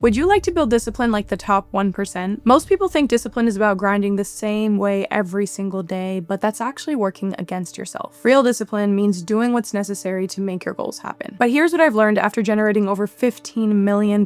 Would you like to build discipline like the top 1%? Most people think discipline is about grinding the same way every single day, but that's actually working against yourself. Real discipline means doing what's necessary to make your goals happen. But here's what I've learned after generating over $15 million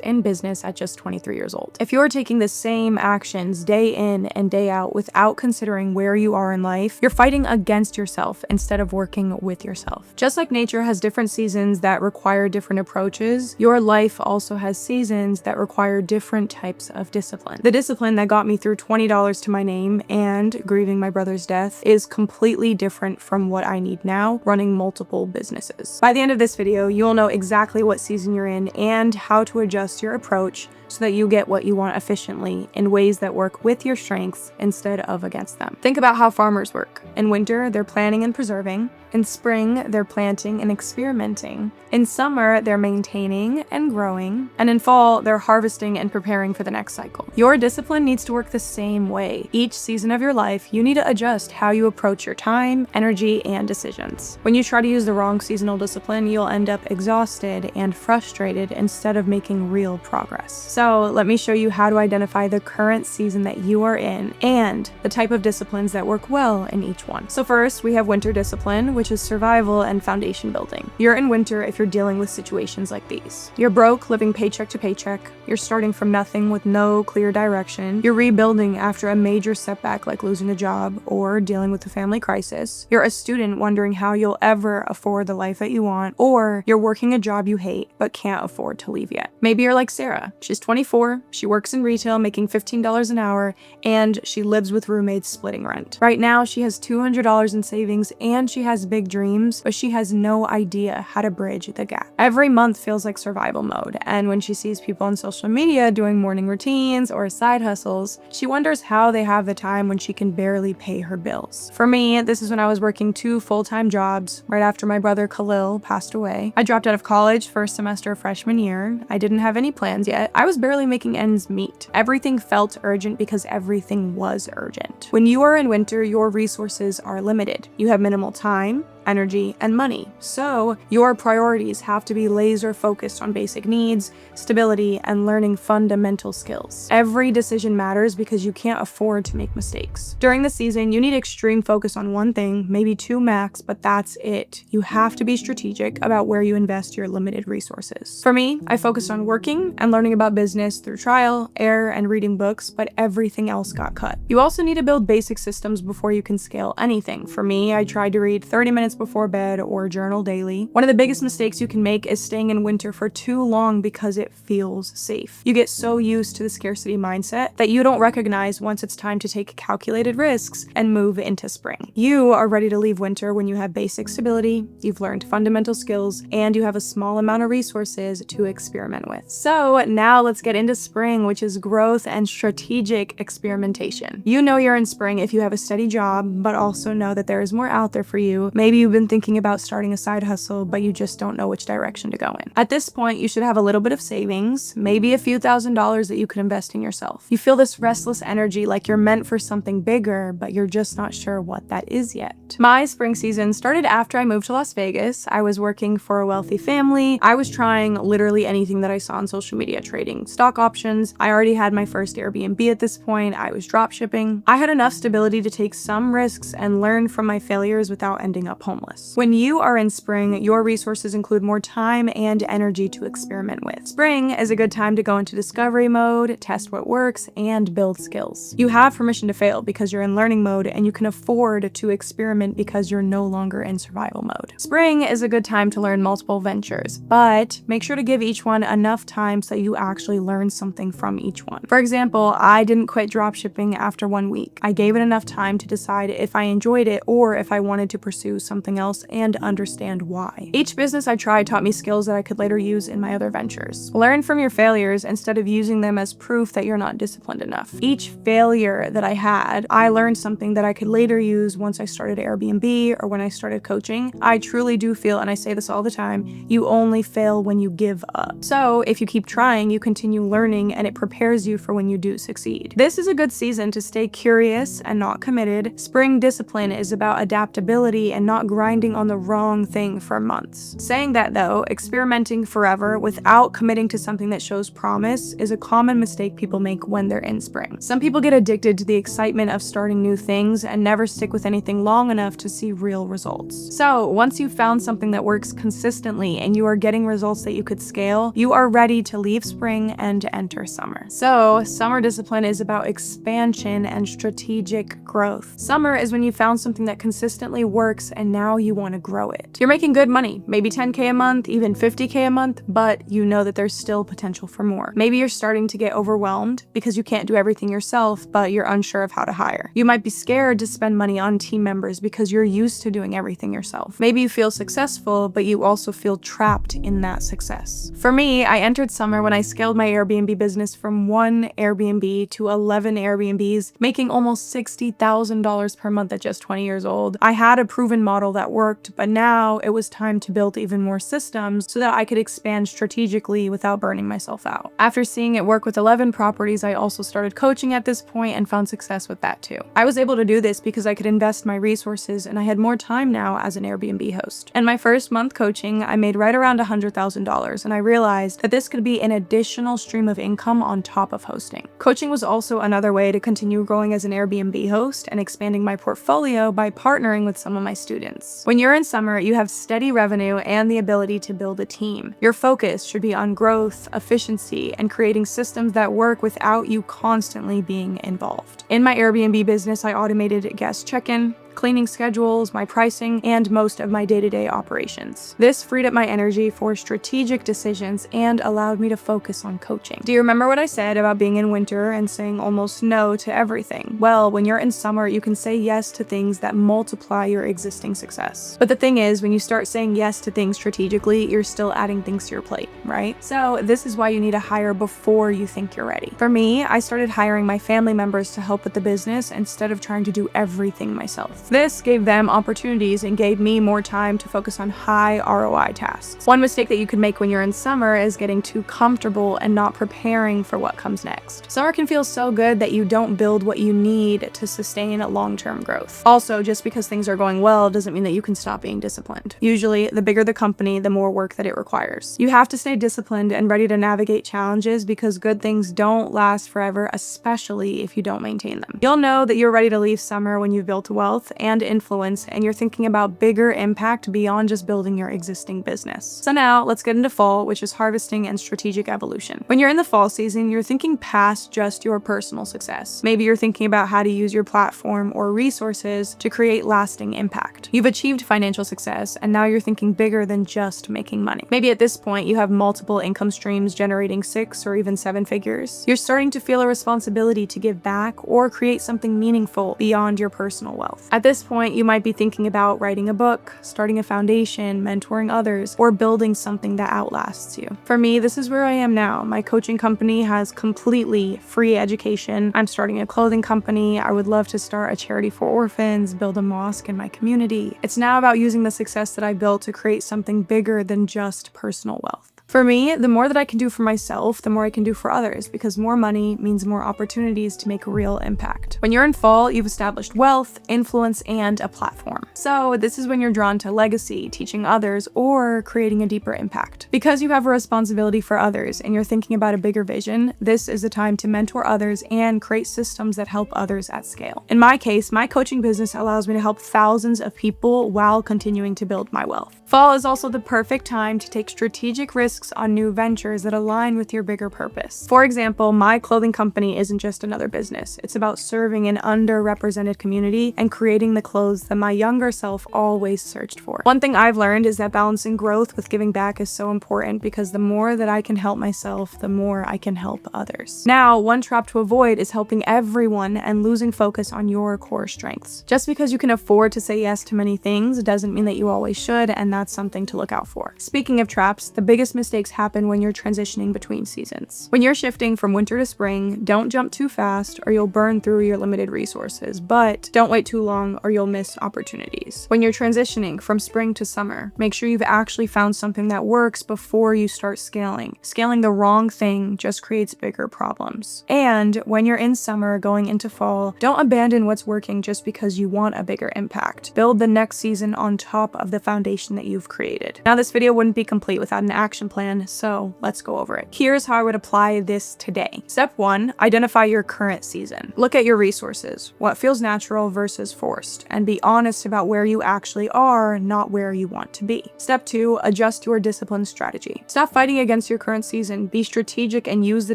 in business at just 23 years old. If you're taking the same actions day in and day out without considering where you are in life, you're fighting against yourself instead of working with yourself. Just like nature has different seasons that require different approaches, your life also has seasons that require different types of discipline. The discipline that got me through $20 to my name and grieving my brother's death is completely different from what I need now, running multiple businesses. By the end of this video, you'll know exactly what season you're in and how to adjust your approach so that you get what you want efficiently in ways that work with your strengths instead of against them. Think about how farmers work. In winter, they're planting and preserving. In spring, they're planting and experimenting. In summer, they're maintaining and growing. And in fall, they're harvesting and preparing for the next cycle. Your discipline needs to work the same way. Each season of your life, you need to adjust how you approach your time, energy, and decisions. When you try to use the wrong seasonal discipline, you'll end up exhausted and frustrated instead of making real progress. So let me show you how to identify the current season that you are in and the type of disciplines that work well in each one. So first, we have winter discipline, which is survival and foundation building. You're in winter if you're dealing with situations like these. You're broke, living paycheck to paycheck. You're starting from nothing with no clear direction. You're rebuilding after a major setback like losing a job or dealing with a family crisis. You're a student wondering how you'll ever afford the life that you want, or you're working a job you hate but can't afford to leave yet. Maybe you're like Sarah. She's 24, she works in retail making $15 an hour, and she lives with roommates splitting rent. Right now, she has $200 in savings and she has big dreams, but she has no idea how to bridge the gap. Every month feels like survival mode, and when she sees people on social media doing morning routines or side hustles, she wonders how they have the time when she can barely pay her bills. For me, this is when I was working 2 full-time jobs right after my brother Khalil passed away. I dropped out of college first semester of freshman year. I didn't have any plans yet. I was barely making ends meet. Everything felt urgent because everything was urgent. When you are in winter, your resources are limited. You have minimal time, energy, and money. So your priorities have to be laser focused on basic needs, stability, and learning fundamental skills. Every decision matters because you can't afford to make mistakes. During the season, you need extreme focus on one thing, maybe 2 max, but that's it. You have to be strategic about where you invest your limited resources. For me, I focused on working and learning about business through trial, error, and reading books, but everything else got cut. You also need to build basic systems before you can scale anything. For me, I tried to read 30 minutes before bed or journal daily. One of the biggest mistakes you can make is staying in winter for too long because it feels safe. You get so used to the scarcity mindset that you don't recognize once it's time to take calculated risks and move into spring. You are ready to leave winter when you have basic stability, you've learned fundamental skills, and you have a small amount of resources to experiment with. So now let's get into spring, which is growth and strategic experimentation. You know you're in spring if you have a steady job, but also know that there is more out there for you. Maybe you've been thinking about starting a side hustle, but you just don't know which direction to go in. At this point, you should have a little bit of savings, maybe a few $1,000s that you could invest in yourself. You feel this restless energy like you're meant for something bigger, but you're just not sure what that is yet. My spring season started after I moved to Las Vegas. I was working for a wealthy family. I was trying literally anything that I saw on social media, trading stock options. I already had my first Airbnb at this point. I was drop shipping. I had enough stability to take some risks and learn from my failures without ending up homeless. When you are in spring, your resources include more time and energy to experiment with. Spring is a good time to go into discovery mode, test what works, and build skills. You have permission to fail because you're in learning mode, and you can afford to experiment because you're no longer in survival mode. Spring is a good time to learn multiple ventures, but make sure to give each one enough time so you actually learn something from each one. For example, I didn't quit dropshipping after 1 week. I gave it enough time to decide if I enjoyed it or if I wanted to pursue something else and understand why. Each business I tried taught me skills that I could later use in my other ventures. Learn from your failures instead of using them as proof that you're not disciplined enough. Each failure that I had, I learned something that I could later use once I started Airbnb or when I started coaching. I truly do feel, and I say this all the time, you only fail when you give up. So if you keep trying, you continue learning, and it prepares you for when you do succeed. This is a good season to stay curious and not committed. Spring discipline is about adaptability and not not grinding on the wrong thing for months. Saying that though, experimenting forever without committing to something that shows promise is a common mistake people make when they're in spring. Some people get addicted to the excitement of starting new things and never stick with anything long enough to see real results. So once you've found something that works consistently and you are getting results that you could scale, you are ready to leave spring and enter summer. So summer discipline is about expansion and strategic growth. Summer is when you found something that consistently works and now you want to grow it. You're making good money, maybe 10K a month, even 50K a month, but you know that there's still potential for more. Maybe you're starting to get overwhelmed because you can't do everything yourself, but you're unsure of how to hire. You might be scared to spend money on team members because you're used to doing everything yourself. Maybe you feel successful, but you also feel trapped in that success. For me, I entered summer when I scaled my Airbnb business from 1 Airbnb to 11 Airbnbs, making almost $60,000 per month at just 20 years old. I had a proven model that worked, but now it was time to build even more systems so that I could expand strategically without burning myself out. After seeing it work with 11 properties, I also started coaching at this point and found success with that too. I was able to do this because I could invest my resources and I had more time now as an Airbnb host. In my first month coaching, I made right around $100,000 and I realized that this could be an additional stream of income on top of hosting. Coaching was also another way to continue growing as an Airbnb host and expanding my portfolio by partnering with some of my students. When you're in summer, you have steady revenue and the ability to build a team. Your focus should be on growth, efficiency, and creating systems that work without you constantly being involved. In my Airbnb business, I automated guest check-in, cleaning schedules, my pricing, and most of my day-to-day operations. This freed up my energy for strategic decisions and allowed me to focus on coaching. Do you remember what I said about being in winter and saying almost no to everything? Well, when you're in summer, you can say yes to things that multiply your existing success. But the thing is, when you start saying yes to things strategically, you're still adding things to your plate, right? So this is why you need to hire before you think you're ready. For me, I started hiring my family members to help with the business instead of trying to do everything myself. This gave them opportunities and gave me more time to focus on high ROI tasks. One mistake that you could make when you're in summer is getting too comfortable and not preparing for what comes next. Summer can feel so good that you don't build what you need to sustain long-term growth. Also, just because things are going well doesn't mean that you can stop being disciplined. Usually, the bigger the company, the more work that it requires. You have to stay disciplined and ready to navigate challenges because good things don't last forever, especially if you don't maintain them. You'll know that you're ready to leave summer when you've built wealth and influence and you're thinking about bigger impact beyond just building your existing business. So now let's get into fall, which is harvesting and strategic evolution. When you're in the fall season, you're thinking past just your personal success. Maybe you're thinking about how to use your platform or resources to create lasting impact. You've achieved financial success and now you're thinking bigger than just making money. Maybe at this point you have multiple income streams generating 6 or even 7 figures. You're starting to feel a responsibility to give back or create something meaningful beyond your personal wealth. At this point, you might be thinking about writing a book, starting a foundation, mentoring others, or building something that outlasts you. For me, this is where I am now. My coaching company has completely free education. I'm starting a clothing company. I would love to start a charity for orphans, build a mosque in my community. It's now about using the success that I built to create something bigger than just personal wealth. For me, the more that I can do for myself, the more I can do for others, because more money means more opportunities to make a real impact. When you're in fall, you've established wealth, influence, and a platform. So this is when you're drawn to legacy, teaching others, or creating a deeper impact. Because you have a responsibility for others and you're thinking about a bigger vision, this is the time to mentor others and create systems that help others at scale. In my case, my coaching business allows me to help thousands of people while continuing to build my wealth. Fall is also the perfect time to take strategic risks on new ventures that align with your bigger purpose. For example, my clothing company isn't just another business. It's about serving an underrepresented community and creating the clothes that my younger self always searched for. One thing I've learned is that balancing growth with giving back is so important because the more that I can help myself, the more I can help others. Now, one trap to avoid is helping everyone and losing focus on your core strengths. Just because you can afford to say yes to many things doesn't mean that you always should, and that's something to look out for. Speaking of traps, the biggest mistake mistakes happen when you're transitioning between seasons. When you're shifting from winter to spring, don't jump too fast or you'll burn through your limited resources, but don't wait too long or you'll miss opportunities. When you're transitioning from spring to summer, make sure you've actually found something that works before you start scaling. Scaling the wrong thing just creates bigger problems. And when you're in summer going into fall, don't abandon what's working just because you want a bigger impact. Build the next season on top of the foundation that you've created. Now, this video wouldn't be complete without an action plan, so let's go over it. Here's how I would apply this today. Step 1, identify your current season. Look at your resources, what feels natural versus forced, and be honest about where you actually are, not where you want to be. Step 2, adjust your discipline strategy. Stop fighting against your current season, be strategic and use the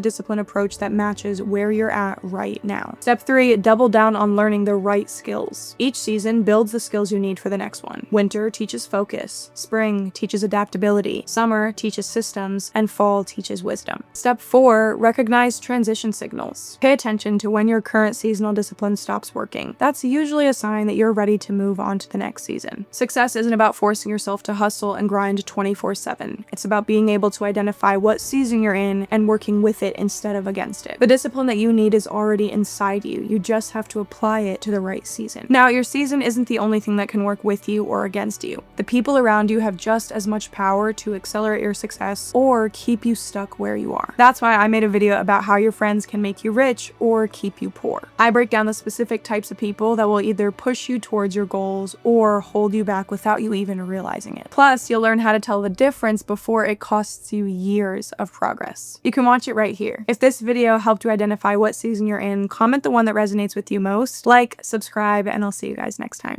discipline approach that matches where you're at right now. Step 3, double down on learning the right skills. Each season builds the skills you need for the next one. Winter teaches focus, spring teaches adaptability, summer teaches systems, and fall teaches wisdom. Step 4, recognize transition signals. Pay attention to when your current seasonal discipline stops working. That's usually a sign that you're ready to move on to the next season. Success isn't about forcing yourself to hustle and grind 24/7. It's about being able to identify what season you're in and working with it instead of against it. The discipline that you need is already inside you. You just have to apply it to the right season. Now, your season isn't the only thing that can work with you or against you. The people around you have just as much power to accelerate your success or keep you stuck where you are. That's why I made a video about how your friends can make you rich or keep you poor. I break down the specific types of people that will either push you towards your goals or hold you back without you even realizing it. Plus, you'll learn how to tell the difference before it costs you years of progress. You can watch it right here. If this video helped you identify what season you're in, comment the one that resonates with you most, like, subscribe, and I'll see you guys next time.